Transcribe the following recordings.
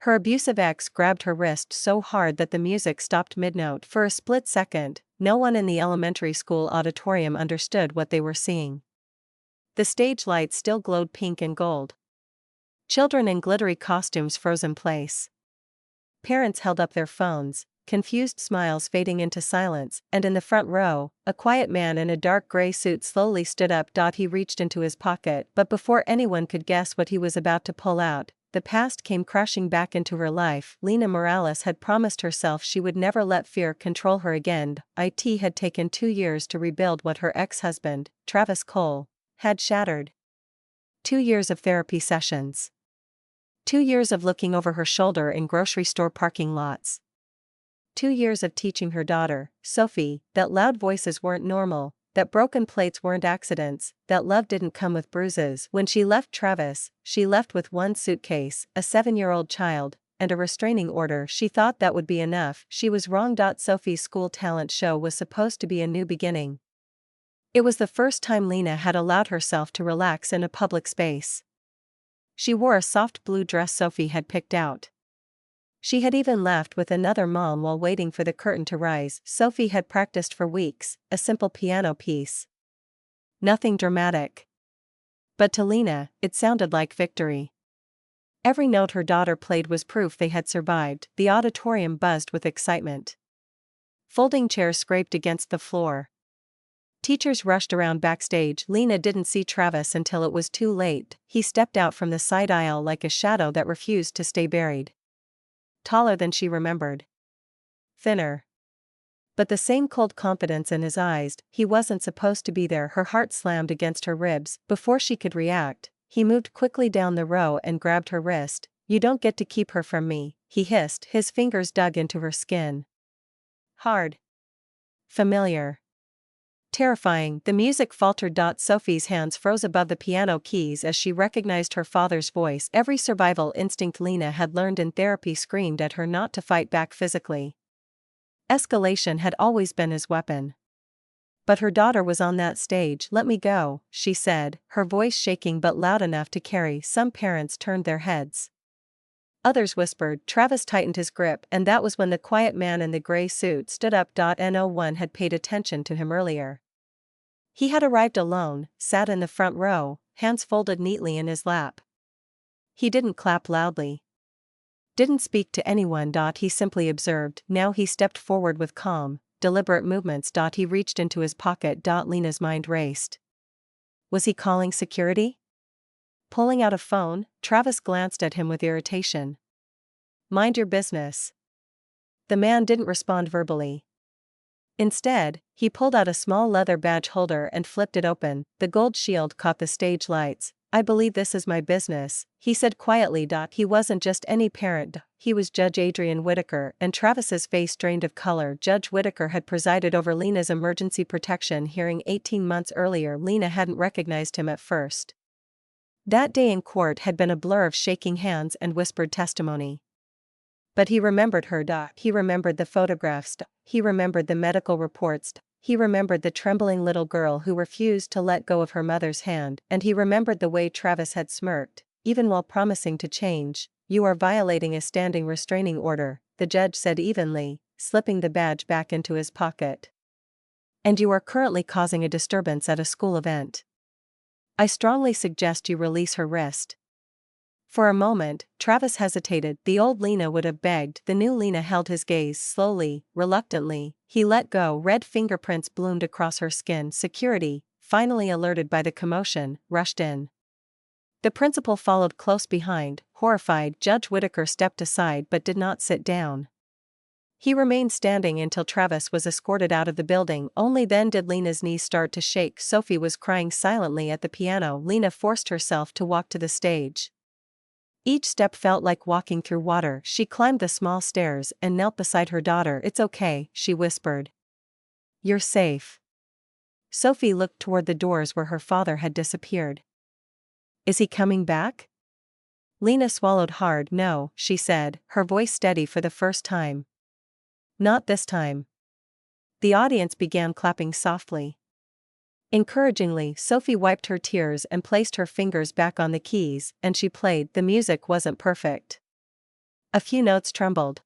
Her abusive ex grabbed her wrist so hard that the music stopped mid-note. For a split second, no one in the elementary school auditorium understood what they were seeing. The stage lights still glowed pink and gold. Children in glittery costumes froze in place. Parents held up their phones, confused smiles fading into silence, and in the front row, a quiet man in a dark gray suit slowly stood up. He reached into his pocket, but before anyone could guess what he was about to pull out, the past came crashing back into her life. Lena Morales had promised herself she would never let fear control her again. It had taken 2 years to rebuild what her ex-husband, Travis Cole, had shattered. 2 years of therapy sessions. 2 years of looking over her shoulder in grocery store parking lots. 2 years of teaching her daughter, Sophie, that loud voices weren't normal, that broken plates weren't accidents, that love didn't come with bruises. When she left Travis, she left with one suitcase, a 7-year-old child, and a restraining order. She thought that would be enough. She was wrong. Sophie's school talent show was supposed to be a new beginning. It was the first time Lena had allowed herself to relax in a public space. She wore a soft blue dress Sophie had picked out. She had even laughed with another mom while waiting for the curtain to rise. Sophie had practiced for weeks, a simple piano piece. Nothing dramatic. But to Lena, it sounded like victory. Every note her daughter played was proof they had survived. The auditorium buzzed with excitement. Folding chairs scraped against the floor. Teachers rushed around backstage. Lena didn't see Travis until it was too late. He stepped out from the side aisle like a shadow that refused to stay buried. Taller than she remembered. Thinner. But the same cold confidence in his eyes. He wasn't supposed to be there. Her heart slammed against her ribs. Before she could react, he moved quickly down the row and grabbed her wrist. "You don't get to keep her from me," he hissed. His fingers dug into her skin. Hard. Familiar. Terrifying. The music faltered. Sophie's hands froze above the piano keys as she recognized her father's voice. Every survival instinct Lena had learned in therapy screamed at her not to fight back physically. Escalation had always been his weapon. But her daughter was on that stage. "Let me go," she said, her voice shaking but loud enough to carry. Some parents turned their heads. Others whispered. Travis tightened his grip, and that was when the quiet man in the gray suit stood up. No one had paid attention to him earlier. He had arrived alone, sat in the front row, hands folded neatly in his lap. He didn't clap loudly. Didn't speak to anyone. He simply observed. Now he stepped forward with calm, deliberate movements. He reached into his pocket. Lena's mind raced. Was he calling security? Pulling out a phone? Travis glanced at him with irritation. "Mind your business." The man didn't respond verbally. Instead, he pulled out a small leather badge holder and flipped it open. The gold shield caught the stage lights. "I believe this is my business," he said quietly. He wasn't just any parent, he was Judge Adrian Whitaker, and Travis's face drained of color. Judge Whitaker had presided over Lena's emergency protection hearing 18 months earlier. Lena hadn't recognized him at first. That day in court had been a blur of shaking hands and whispered testimony. But he remembered her. He remembered the photographs. He remembered the medical reports. He remembered the trembling little girl who refused to let go of her mother's hand, and he remembered the way Travis had smirked, even while promising to change. "You are violating a standing restraining order," the judge said evenly, slipping the badge back into his pocket. "And you are currently causing a disturbance at a school event. I strongly suggest you release her wrist." For a moment, Travis hesitated. The old Lena would have begged. The new Lena held his gaze. Slowly, reluctantly, he let go. Red fingerprints bloomed across her skin. Security, finally alerted by the commotion, rushed in. The principal followed close behind. Horrified, Judge Whitaker stepped aside but did not sit down. He remained standing until Travis was escorted out of the building. Only then did Lena's knees start to shake. Sophie was crying silently at the piano. Lena forced herself to walk to the stage. Each step felt like walking through water. She climbed the small stairs and knelt beside her daughter. "It's okay," she whispered. "You're safe." Sophie looked toward the doors where her father had disappeared. "Is he coming back?" Lena swallowed hard. "No," she said, her voice steady for the first time. "Not this time." The audience began clapping softly. Encouragingly, Sophie wiped her tears and placed her fingers back on the keys, and she played. The music wasn't perfect. A few notes trembled.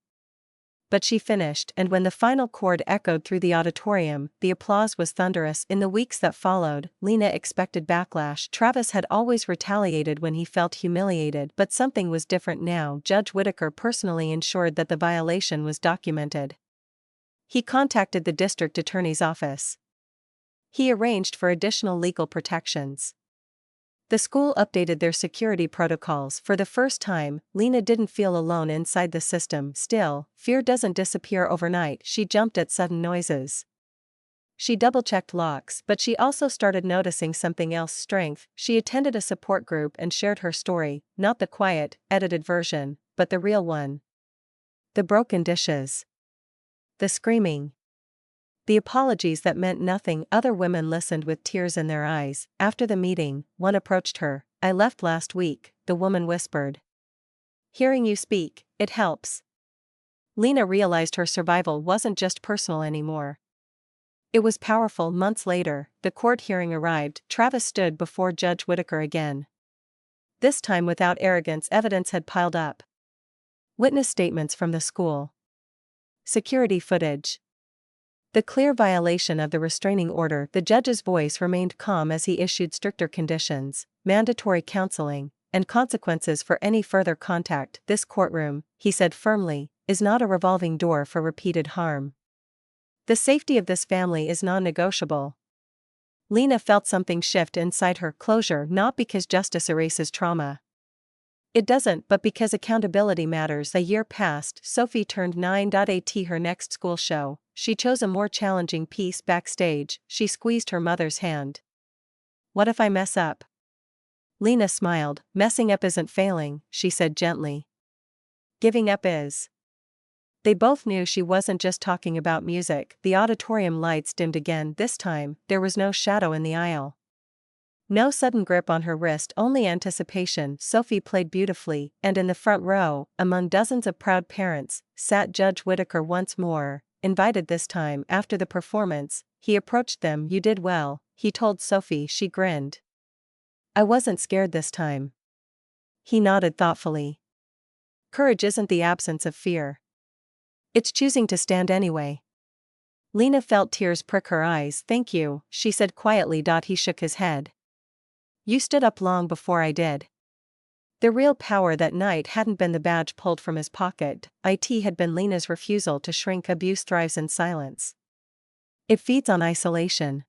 But she finished, and when the final chord echoed through the auditorium, the applause was thunderous. In the weeks that followed, Lena expected backlash. Travis had always retaliated when he felt humiliated, but something was different now. Judge Whitaker personally ensured that the violation was documented. He contacted the district attorney's office. He arranged for additional legal protections. The school updated their security protocols. For the first time, Lena didn't feel alone inside the system. Still, fear doesn't disappear overnight. She jumped at sudden noises. She double-checked locks, but she also started noticing something else: strength. She attended a support group and shared her story, not the quiet, edited version, but the real one. The broken dishes. The screaming. The apologies that meant nothing. Other women listened with tears in their eyes. After the meeting, one approached her. "I left last week," the woman whispered. "Hearing you speak, it helps." Lena realized her survival wasn't just personal anymore. It was powerful. Months later, the court hearing arrived. Travis stood before Judge Whitaker again. This time without arrogance. Evidence had piled up. Witness statements from the school. Security footage. The clear violation of the restraining order. The judge's voice remained calm as he issued stricter conditions, mandatory counseling, and consequences for any further contact. "This courtroom," he said firmly, "is not a revolving door for repeated harm. The safety of this family is non-negotiable." Lena felt something shift inside her. Closure, not because justice erases trauma. It doesn't, but because accountability matters. A year passed. Sophie turned 9. Her next school show, she chose a more challenging piece. Backstage, she squeezed her mother's hand. "What if I mess up?" Lena smiled. "Messing up isn't failing," she said gently. "Giving up is." They both knew she wasn't just talking about music. The auditorium lights dimmed again. This time, there was no shadow in the aisle. No sudden grip on her wrist, only anticipation. Sophie played beautifully, and in the front row, among dozens of proud parents, sat Judge Whitaker once more, invited this time. After the performance, he approached them. "You did well," he told Sophie. She grinned. "I wasn't scared this time." He nodded thoughtfully. Courage isn't the absence of fear. It's choosing to stand anyway. Lena felt tears prick her eyes. "Thank you," she said quietly. He shook his head. "You stood up long before I did." The real power that night hadn't been the badge pulled from his pocket. It had been Lena's refusal to shrink. Abuse thrives in silence. It feeds on isolation.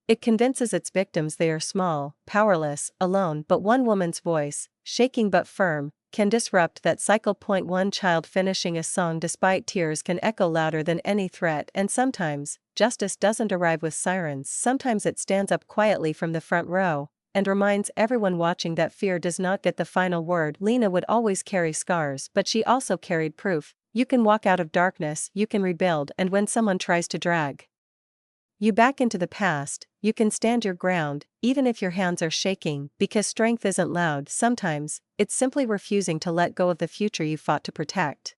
It convinces its victims they are small, powerless, alone. But one woman's voice, shaking but firm, can disrupt that cycle. One child finishing a song despite tears can echo louder than any threat. And sometimes, justice doesn't arrive with sirens. Sometimes it stands up quietly from the front row and reminds everyone watching that fear does not get the final word. Lena would always carry scars, but she also carried proof. You can walk out of darkness, you can rebuild, and when someone tries to drag you back into the past, you can stand your ground, even if your hands are shaking, because strength isn't loud. Sometimes, it's simply refusing to let go of the future you fought to protect.